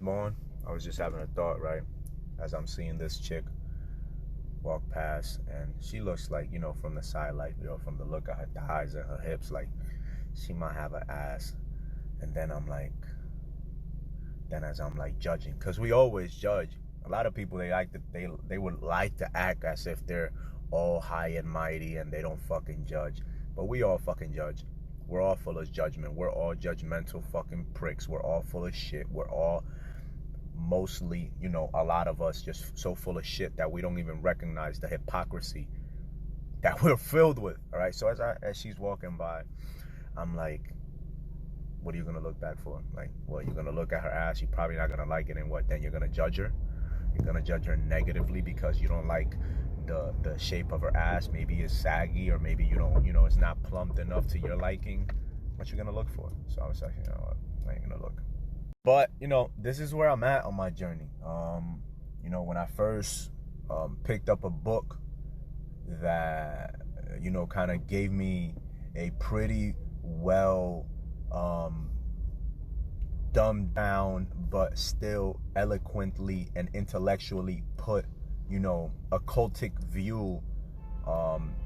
Morning, I was just having a thought, right? As I'm seeing this chick walk past, and she looks like, from the side, like, from the look of her thighs and her hips, like she might have an ass. And then as I'm like judging, because we always judge. A lot of people, they would like to act as if they're all high and mighty and they don't fucking judge. But we all fucking judge. We're all full of judgment. We're all judgmental fucking pricks. We're all full of shit. We're all mostly, a lot of us just so full of shit that we don't even recognize the hypocrisy that we're filled with. All right. So as she's walking by, I'm like, what are you gonna look back for? Like, well, you're gonna look at her ass. You're probably not gonna like it, and what? Then you're gonna judge her. You're gonna judge her negatively because you don't like the shape of her ass. Maybe it's saggy, or maybe you don't, it's not plumped enough to your liking. What you gonna look for? So I was like, what? I ain't gonna look. But, this is where I'm at on my journey. When I first picked up a book that, kind of gave me a pretty well dumbed down, but still eloquently and intellectually put, occultic view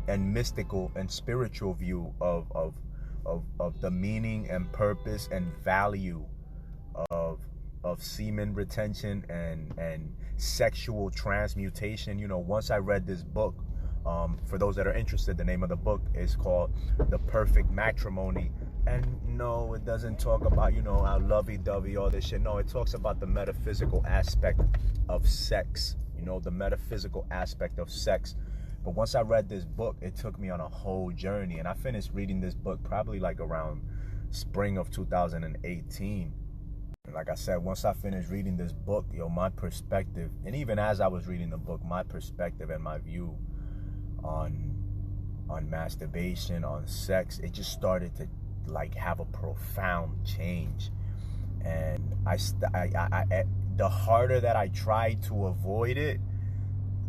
and mystical and spiritual view of the meaning and purpose and value of semen retention and sexual transmutation. Once I read this book, for those that are interested, the name of the book is called The Perfect Matrimony. And no, it doesn't talk about, how lovey-dovey, all this shit. No, it talks about the metaphysical aspect of sex, the metaphysical aspect of sex. But once I read this book, it took me on a whole journey. And I finished reading this book probably like around spring of 2018. Like I said, once I finished reading this book, my perspective, and even as I was reading the book, my perspective and my view on masturbation, on sex, it just started to like have a profound change. And the harder that I tried to avoid it,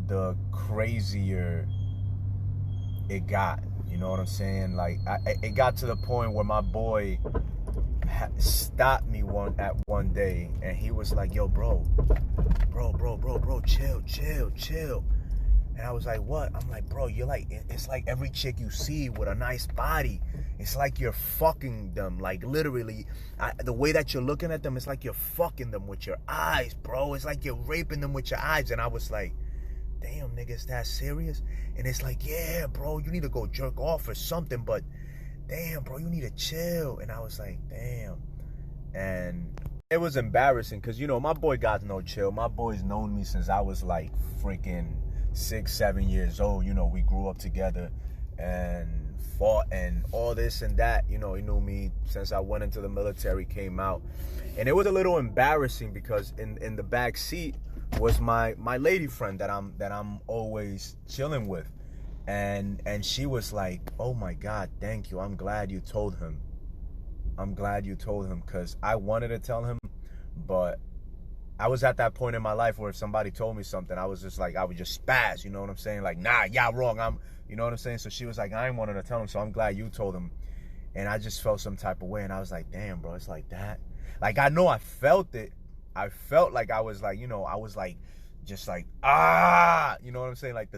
the crazier it got. You know what I'm saying? Like it got to the point where my boy stopped me one day, and he was like, yo, bro, chill. And I was like, what? I'm like, bro, you're like, it's like every chick you see with a nice body, it's like you're fucking them. Like literally, the way that you're looking at them, it's like you're fucking them with your eyes, bro. It's like you're raping them with your eyes. And I was like, damn, nigga, is that serious? And it's like, yeah, bro, you need to go jerk off or something, but damn, bro, you need to chill. And I was like, damn. And it was embarrassing because, my boy got no chill. My boy's known me since I was like freaking 6-7 years old. We grew up together and fought and all this and that. He knew me since I went into the military, came out. And it was a little embarrassing because in the back seat was my lady friend that I'm always chilling with. And she was like, oh my God, thank you. I'm glad you told him. Because I wanted to tell him, but I was at that point in my life where if somebody told me something, I was just like, I would just spaz, you know what I'm saying? Like, nah, y'all wrong. You know what I'm saying? So she was like, I ain't wanted to tell him, so I'm glad you told him. And I just felt some type of way. And I was like, damn, bro, it's like that. Like, I know I felt it. I felt like I was like, I was like, just like, you know what I'm saying? Like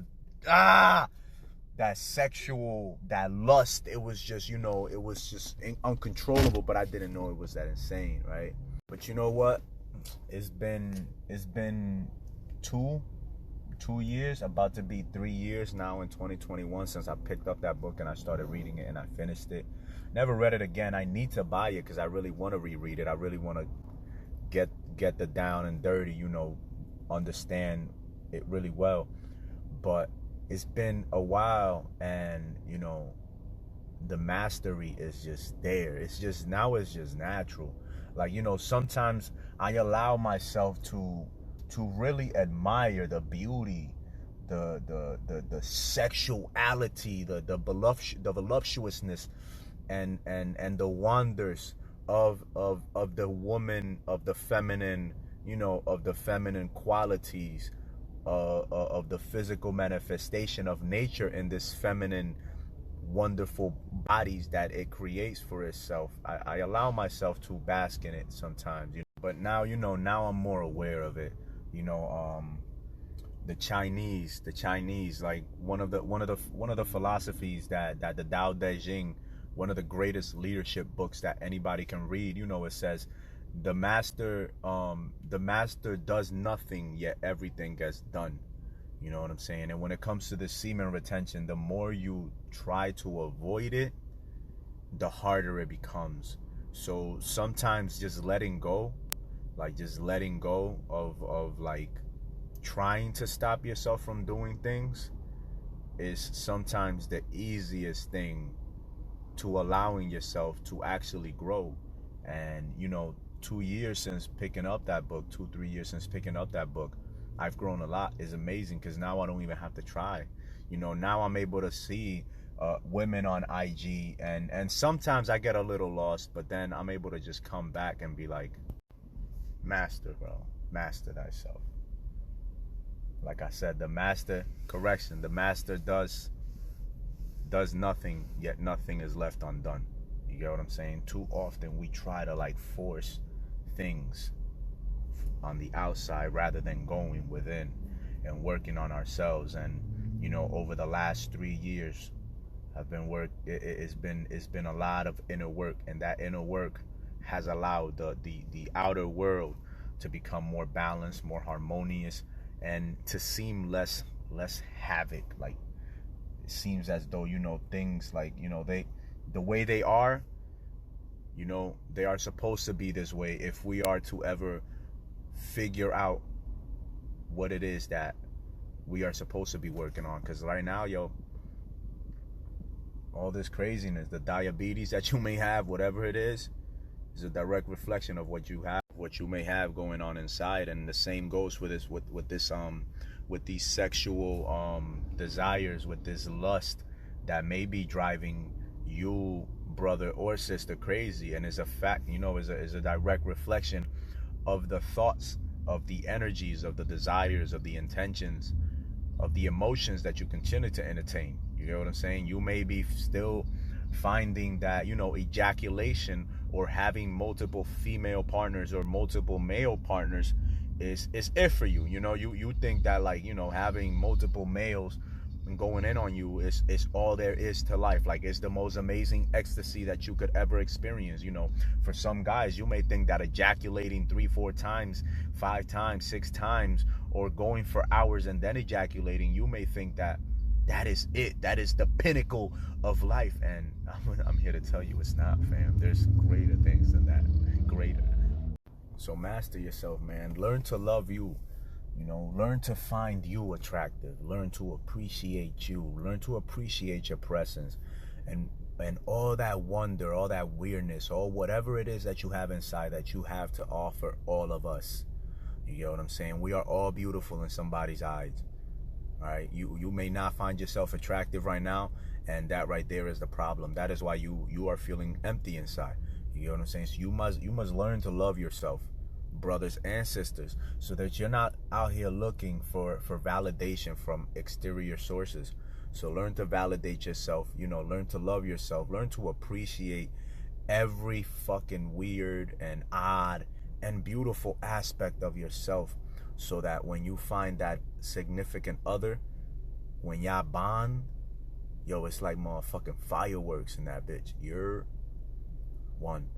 that sexual, that lust, it was just, it was just uncontrollable, but I didn't know it was that insane, right? But you know what? It's been 2 years, about to be 3 years now in 2021 since I picked up that book and I started reading it and I finished it. Never read it again. I need to buy it because I really want to reread it. I really want to get the down and dirty, understand it really well. But it's been a while, and the mastery is just there. It's just natural. Like, sometimes I allow myself to really admire the beauty, the sexuality, the voluptuousness and the wonders of the woman, of the feminine, of the feminine qualities, of the physical manifestation of nature in this feminine, wonderful bodies that it creates for itself. I allow myself to bask in it sometimes. But now, you know, now I'm more aware of it. You know, the Chinese, like one of the philosophies that the Tao Te Ching, one of the greatest leadership books that anybody can read, you know, it says the master does nothing, yet everything gets done. You know what I'm saying? And when it comes to the semen retention, the more you try to avoid it, the harder it becomes. So sometimes just letting go, like just letting go of like trying to stop yourself from doing things, is sometimes the easiest thing to allowing yourself to actually grow. And you know, 2 years since picking up that book, 2-3 years since picking up that book, I've grown a lot. Is amazing, because now I don't even have to try. You know, now I'm able to see women on IG, and sometimes I get a little lost, but then I'm able to just come back and be like, master, bro, master thyself. Like I said, the master does nothing, yet nothing is left undone. You get what I'm saying? Too often we try to like force things on the outside rather than going within and working on ourselves. And you know, over the last 3 years, it's been a lot of inner work, and that inner work has allowed the outer world to become more balanced, more harmonious, and to seem less havoc. Like, it seems as though, you know, things like, you know, the way they are, you know, they are supposed to be this way if we are to ever figure out what it is that we are supposed to be working on. Because right now, yo, all this craziness, the diabetes that you may have, whatever it is a direct reflection of what you have, what you may have going on inside. And the same goes for this, with these sexual desires, with this lust that may be driving you, brother or sister, crazy. And is a fact, you know, is a direct reflection of the thoughts, of the energies, of the desires, of the intentions, of the emotions that you continue to entertain. You know what I'm saying? You may be still finding that, you know, ejaculation or having multiple female partners or multiple male partners is it for you. You know, you think that, like, you know, having multiple males and going in on you is all there is to life. Like, it's the most amazing ecstasy that you could ever experience. You know, for some guys, you may think that ejaculating 3-4 times, 5 times, 6 times, or going for hours and then ejaculating, you may think that is it, that is the pinnacle of life. And I'm here to tell you it's not, fam. There's greater things than that, greater. So master yourself, man. Learn to love you. You know, learn to find you attractive. Learn to appreciate you. Learn to appreciate your presence, and all that wonder, all that weirdness, or whatever it is that you have inside that you have to offer all of us. You know what I'm saying? We are all beautiful in somebody's eyes. All right, you may not find yourself attractive right now, and that right there is the problem. That is why you are feeling empty inside. You know what I'm saying? So you must learn to love yourself, brothers and sisters, so that you're not out here looking for validation from exterior sources. So learn to validate yourself. You know, learn to love yourself. Learn to appreciate every fucking weird and odd and beautiful aspect of yourself, so that when you find that significant other, when y'all bond, yo, it's like motherfucking fireworks in that bitch. You're one.